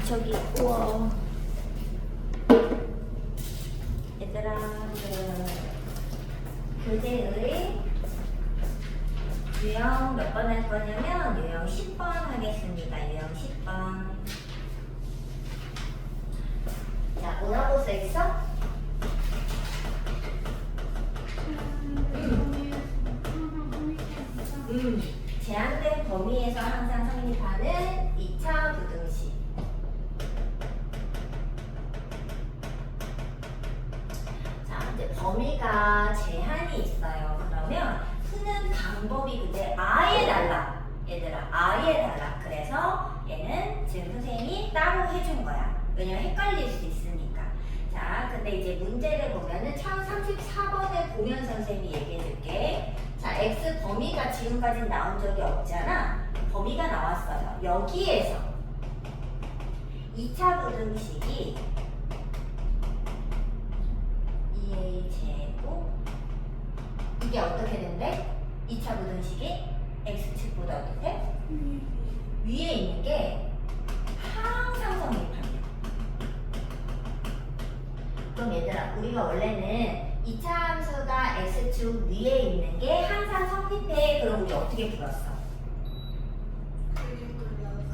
저기 우와 얘들아 교재의 유형 몇 번 할 거냐면 유형 10번 하겠습니다. 유형 10번. 자, 뭐라고 써있어? 제한된 범위에서 항상 성립하는 2차 부등식. 자, 이제 범위가 제한이 있어요. 그러면 푸는 방법이 근데 아예 달라. 얘들아, 아예 달라. 그래서 얘는 지금 선생님이 따로 해준 거야. 왜냐면 헷갈릴 수 있으니까. 자, 근데 이제 문제를 보면은 1034번에 보면 선생님이 얘기해 줄게. 자, X 범위가 지금까지 나온 적이 없잖아. 범위가 나왔어요. 여기에서 2차 부등식이 2a 제곱 이게 어떻게 된대? 2차 부등식이 X축보다 어떻게? 위에 있는 게 항상 성립한대. 그럼 얘들아, 우리가 원래는 2차 함수가 X축 위에 있는 게 항상 성립해. 그럼 우리 어떻게 풀었어?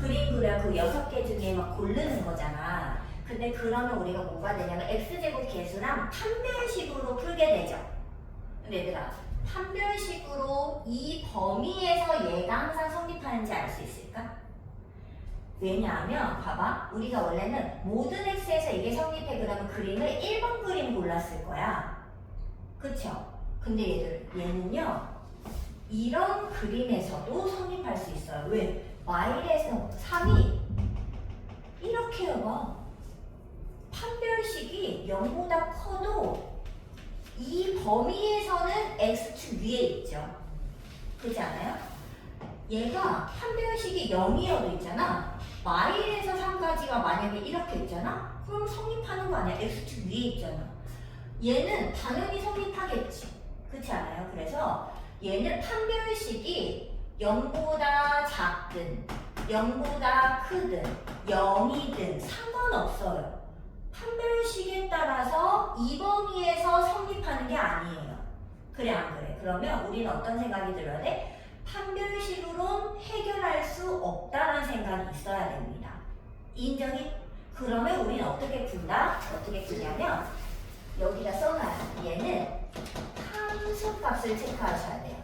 그림 그려 그 6개 중에 막 고르는 거잖아. 근데 그러면 우리가 뭐가 되냐면 X제곱 계수랑 판별식으로 풀게 되죠. 근데 얘들아, 판별식으로 이 범위에서 얘가 항상 성립하는지 알 수 있을까? 왜냐하면 봐봐, 우리가 원래는 모든 X에서 이게 성립해. 그러면 그림을 1번 그림 골랐을 거야. 그쵸? 근데 얘는요 이런 그림에서도 성립할 수 있어요. 왜? 마일에서 3이 이렇게 해봐. 판별식이 0보다 커도 이 범위에서는 X축 위에 있죠. 그렇지 않아요? 얘가 판별식이 0이어도 있잖아. 마일에서 3까지가 만약에 이렇게 있잖아? 그럼 성립하는 거 아니야? X축 위에 있잖아. 얘는 당연히 성립하겠지. 그렇지 않아요? 그래서 얘는 판별식이 0보다 작든 0보다 크든 0이든 상관없어요. 판별식에 따라서 이 범위에서 성립하는 게 아니에요. 그래 안 그래? 그러면 우리는 어떤 생각이 들어야 돼? 판별식으로는 해결할 수 없다는 생각이 있어야 됩니다. 인정이? 그러면 우리는 어떻게 푼다? 어떻게 푸냐면 여기다 써놔요. 얘는 함수값을 체크하셔야 돼요.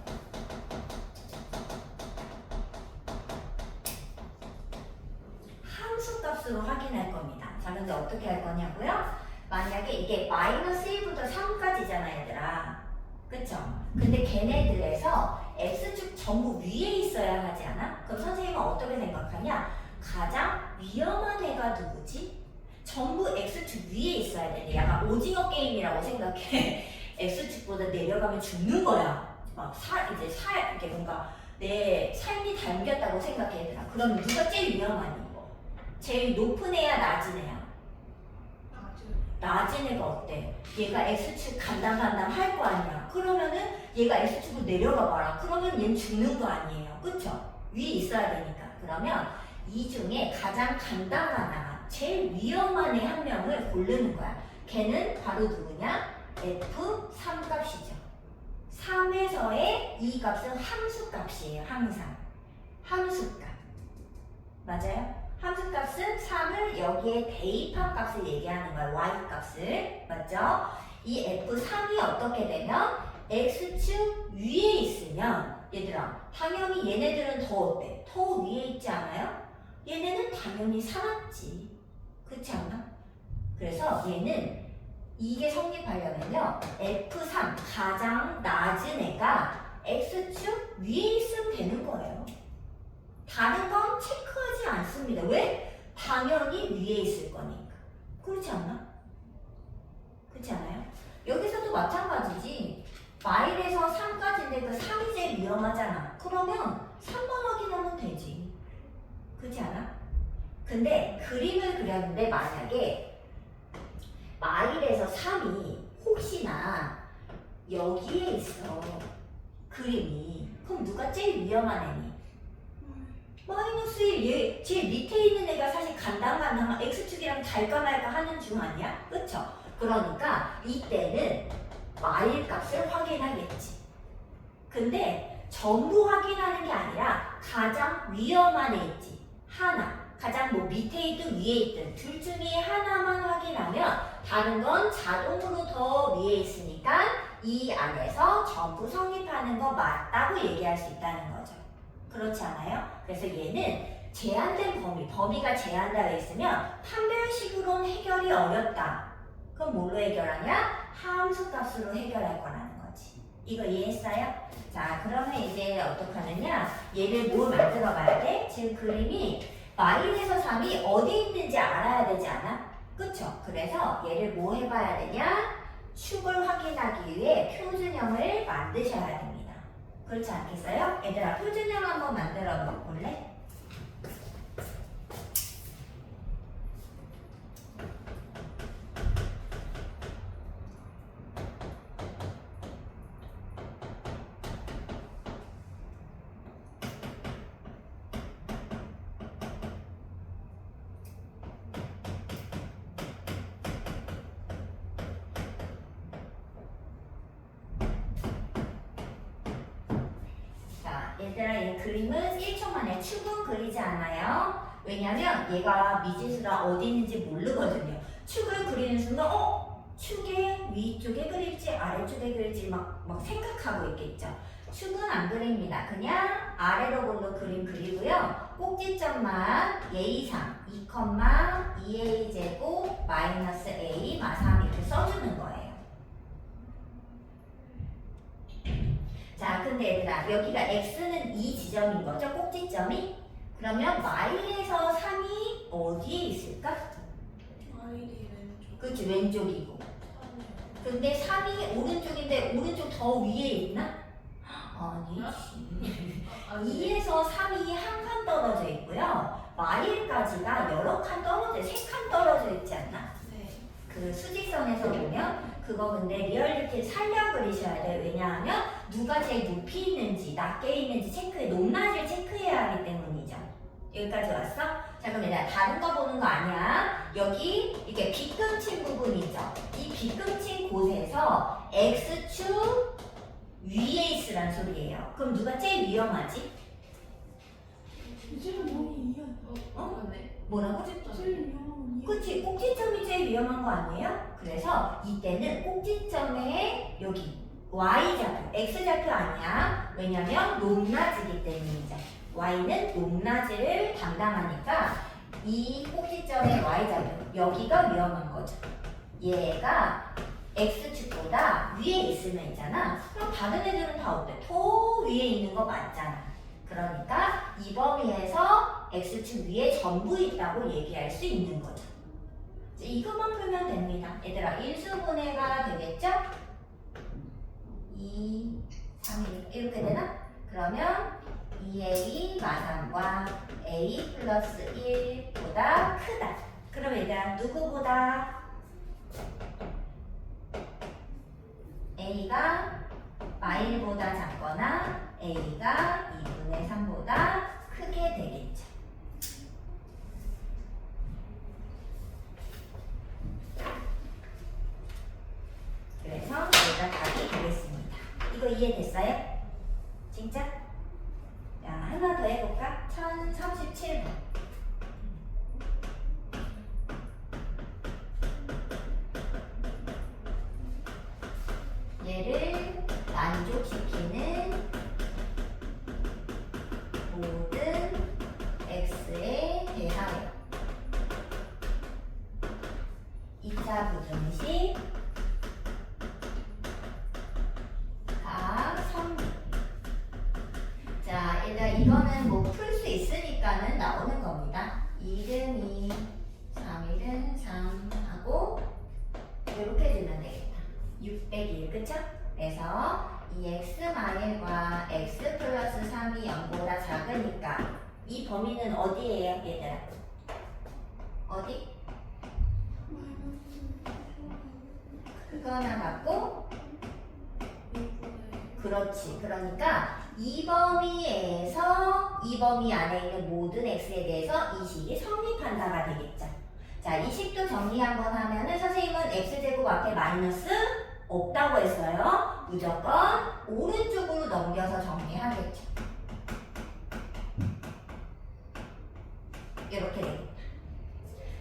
함수값으로 확인할 겁니다. 자, 근데 어떻게 할 거냐고요? 만약에 이게 마이너스 1부터 3까지잖아, 얘들아. 그쵸? 근데 걔네들에서 X축 전부 위에 있어야 하지 않아? 그럼 선생님은 어떻게 생각하냐? 가장 위험한 애가 누구지? 전부 X축 위에 있어야 돼. 약간 오징어 게임이라고 생각해. X축보다 내려가면 죽는 거야. 막 이렇게 뭔가 내 삶이 담겼다고 생각해, 얘들아. 그럼 누가 제일 위험하니? 이거? 제일 높은 애야, 낮은 애야? 낮은 애가 어때? 얘가 X축 간당 할 거 아니야. 그러면은 얘가 X축으로 내려가 봐라. 그러면 얘는 죽는 거 아니에요. 그쵸? 위에 있어야 되니까. 그러면 이 중에 가장 간단하나 제일 위험한 애 한 명을 고르는 거야. 걔는 바로 누구냐? F3 값이죠. 3에서의 이 값은 함수값이에요. 항상. 함수값. 맞아요? 함수값은 3을 여기에 대입한 값을 얘기하는 거예요. y값을. 맞죠? 이 F3이 어떻게 되면 X축 위에 있으면 얘들아, 당연히 얘네들은 더 어때? 더 위에 있지 않아요? 얘네는 당연히 살았지. 그렇지 않나? 그래서 얘는 이게 성립하려면요 F3 가장 낮은 애가 X축 위에 있으면 되는 거예요. 다른 건 체크하지 않습니다. 왜? 당연히 위에 있을 거니까. 그렇지 않나? 그렇지 않아요? 여기서도 마찬가지지. 마일에서 3까지인데 그 3이 제일 위험하잖아. 그러면 3번 확인하면 되지. 그렇지 않아? 근데 그림을 그렸는데 만약에 마일에서 3이 혹시나 여기에 있어. 그림이. 그럼 누가 제일 위험한 애니? 마이너스 1, 얘 제일 밑에 있는 애가 사실 간당간당한 x축이랑 달까 말까 하는 중 아니야? 그쵸? 그러니까 이때는 마일 값을 확인하겠지. 근데 전부 확인하는 게 아니라 가장 위험한 애 있지. 하나. 가장 뭐 밑에 있든 위에 있든 둘 중에 하나만 확인하면 다른 건 자동으로 더 위에 있으니까 이 안에서 전부 성립하는 거 맞다고 얘기할 수 있다는 거죠. 그렇지 않아요? 그래서 얘는 제한된 범위가 제한되어 있으면 판별식으로는 해결이 어렵다. 그럼 뭘로 해결하냐? 함수 값으로 해결할 거라는 거지. 이거 이해했어요? 자, 그러면 이제 어떻게 하느냐? 얘를 뭘 만들어 봐야 돼? 지금 그림이 마일에서 3이 어디 있는지 알아야 되지 않아? 그쵸? 그래서 얘를 뭐 해봐야 되냐? 축을 확인하기 위해 표준형을 만드셔야 됩니다. 그렇지 않겠어요? 얘들아, 표준형 한번 만들어 볼래? 얘들아, 이 그림은 1초 만에 축은 그리지 않아요. 왜냐면 얘가 미지수가 어디 있는지 모르거든요. 축을 그리는 순간 축의 위쪽에 그릴지 아래쪽에 그릴지 막 생각하고 있겠죠. 축은 안 그립니다. 그냥 아래로 볼로 그림 그리고요. 꼭지점만 예의상 2,2a 제곱 마이너스 a 마3 이렇게 써주는 거예요. 자, 근데 얘들아, 여기가 x는 이 지점인 거죠? 꼭지점이? 그러면 마일에서 3이 어디에 있을까? 마일이 왼쪽. 그치, 왼쪽이고. 근데 3이 오른쪽인데 오른쪽 더 위에 있나? 아니지. 2에서 3이 한 칸 떨어져 있고요. 마일까지가 여러 칸 떨어져, 3칸 떨어져 있지 않나? 네. 그 수직선에서 보면 그거 근데 리얼리티를 살려 그리셔야 돼요. 왜냐하면 누가 제일 높이 있는지 낮게 있는지 높낮이를 체크해야 하기 때문이죠. 여기까지 왔어? 자, 그럼 얘들아, 다른 거 보는 거 아니야. 여기 이렇게 빗금친 부분이 있죠. 이 빗금친 곳에서 x축 위에 있으란 소리예요. 그럼 누가 제일 위험하지? 제일 어? 뭐라고? 제일 위험한 그치, 꼭지점이 제일 위험한 거 아니에요? 그래서 이때는 꼭지점에 여기 y좌표, x좌표 아니야. 왜냐면 높낮이기 때문이죠. y는 높낮이를 담당하니까 이 꼭지점의 y좌표, 여기가 위험한 거죠. 얘가 x축보다 위에 있으면 있잖아. 그럼 다른 애들은 다 어때? 더 위에 있는 거 맞잖아. 그러니까 이 범위에서 x축 위에 전부 있다고 얘기할 수 있는 거죠. 이제 이것만 풀면 됩니다. 얘들아, 인수분해가 되겠죠? 2, 3 이렇게 되나? 그러면 2a 마3과 a 플러스 1보다 크다. 그럼 얘들아, 누구보다? a가 마일보다 작거나 a가 2분의 3보다 크게 되겠죠. 그래서 여기가 답이 되겠습니다. 이거 이해됐어요? 진짜? 자, 하나 더 해볼까? 1037번. 얘를 만족시키는 모든 x에 대하여 2차 부등식 각 성립. 자, 일단 이거는 뭐 풀 수 있으니까는 나오는 겁니다. 2는 2, 3일은 3 하고 이렇게 주면 되겠다. 601, 그쵸? 그래서 이 x 마일과 x 플러스 3이 0보다 작으니까 이 범위는 어디예요, 얘들아? 어디? 그거 하나 갖고 그렇지. 그러니까 이 범위에서 이 범위 안에 있는 모든 x에 대해서 이 식이 성립한다가 되겠죠. 자, 이 식도 정리 한번 하면은 선생님은 x제곱 앞에 마이너스 없다고 했어요. 무조건 오른쪽으로 넘겨서 정리하겠죠. 이렇게 되겠다.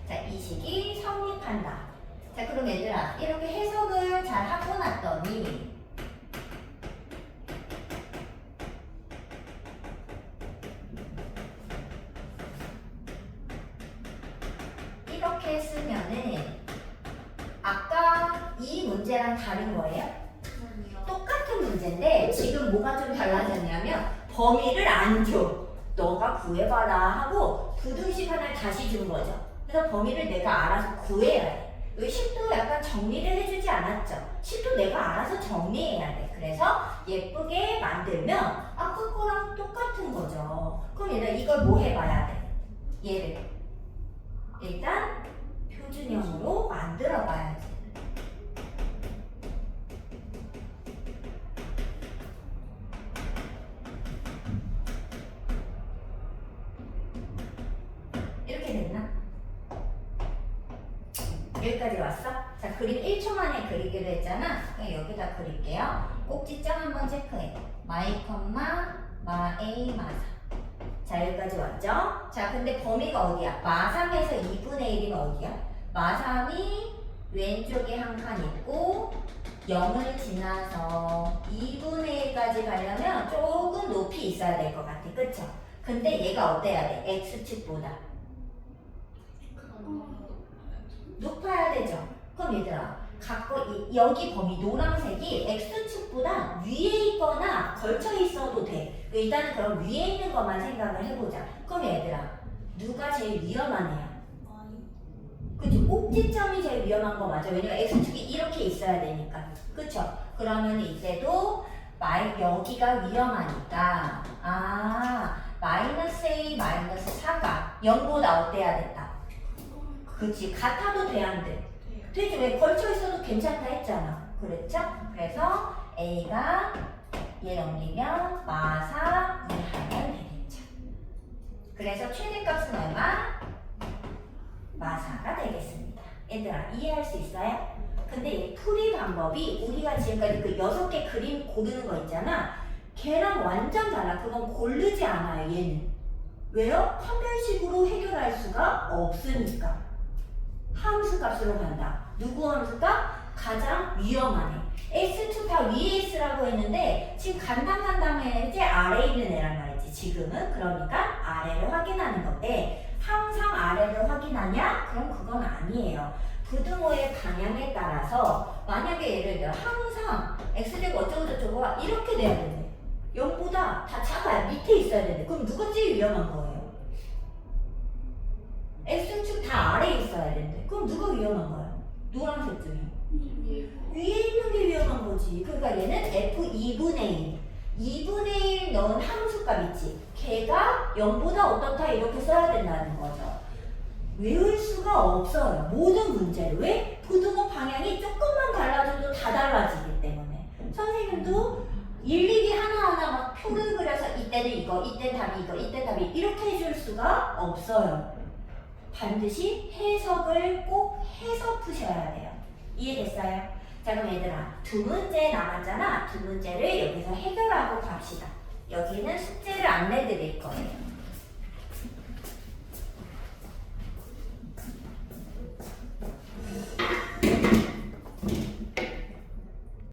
자, 이 식이 성립한다. 자, 그럼 얘들아, 이렇게 해석을 잘 하고 났더니 이렇게 쓰면은 아까 이 문제랑 다른 거예요? 아니요. 똑같은 문제인데 지금 뭐가 좀 달라졌냐면 범위를 안 줘. 너가 구해봐라 하고 부등식 하나를 다시 준 거죠. 그래서 범위를 내가 알아서 구해야 돼. 여기 10도 약간 정리를 해주지 않았죠. 10도 내가 알아서 정리해야 돼. 그래서 예쁘게 만들면 아까 거랑 똑같은 거죠. 그럼 얘들아 이걸 뭐 해봐야 돼? 얘를 일단 표준형으로 만들어 봐야지. 이렇게 됐나? 여기까지 왔어? 자, 그림 1초 만에 그리기로 했잖아. 그럼 여기다 그릴게요. 꼭지점 한번 체크해. 마이 컴마 마 A 마사. 자, 여기까지 왔죠? 자, 근데 범위가 어디야? 마3에서 2분의 1이면 어디야? 마3이 왼쪽에 한 칸 있고 0을 지나서 2분의 1까지 가려면 조금 높이 있어야 될 것 같아. 그쵸? 근데 얘가 어때야 돼? X축보다 높아야 되죠? 그럼 얘들아, 여기 범위 노란색이 X축보다 위에 있거나 걸쳐 있어도 돼. 일단은 그럼 위에 있는 것만 생각을 해보자. 그럼 얘들아, 누가 제일 위험한 애야? 그치? 꼭지점이 제일 위험한 거 맞아. 왜냐면 X축이 이렇게 있어야 되니까. 그쵸? 그러면 이때도 여기가 위험하니까 마이너스 A 마이너스 4가 0보다 어때야 됐다? 그치? 같아도 돼, 안 돼? 되지. 왜 걸쳐 있어도 괜찮다 했잖아. 그랬죠? 그래서 A가 얘 넘기면 마4 이하면 되겠죠. 그래서 최대값은 얼마? 마4가 되겠습니다. 얘들아, 이해할 수 있어요? 근데 이 풀이 방법이 우리가 지금까지 그 6개 그림 고르는 거 있잖아. 걔랑 완전 달라. 그건 고르지 않아요, 얘는. 왜요? 판별식으로 해결할 수가 없으니까. 함수 값으로 간다. 누구 함수가? 가장 위험한 애. S2 다 위에 있으라고 했는데 지금 간당간당해야지 아래에 있는 애란 말이지. 지금은 그러니까 아래를 확인하는 건데 항상 아래를 확인하냐? 그럼 그건 아니에요. 부등호의 방향에 따라서 만약에 예를 들어 항상 x제곱 어쩌고저쩌고가 이렇게 돼야 되네. 0보다 다 작아야 밑에 있어야 되네. 그럼 누가 제일 위험한 거예요? x축 다 아래에 있어야 되는데 그럼 누가 위험한 거야? 노란색 중에 위에 있는 게 위험한 거지. 그러니까 얘는 f2분의 1 2분의 1 넣은 함수값 있지. 걔가 0보다 어떻다 이렇게 써야 된다는 거죠. 외울 수가 없어요. 모든 문제를. 왜? 부등호 방향이 조금만 달라져도 다 달라지기 때문에. 선생님도 일일이 하나하나 막 표를 그려서 이때는 이거, 이때 답이 이거, 이때 답이 이렇게 해줄 수가 없어요. 반드시 해석을 꼭 해서 푸셔야 돼요. 이해됐어요? 자, 그럼 얘들아, 2문제 남았잖아. 2문제를 여기서 해결하고 갑시다. 여기는 숙제를 안 내드릴 거예요.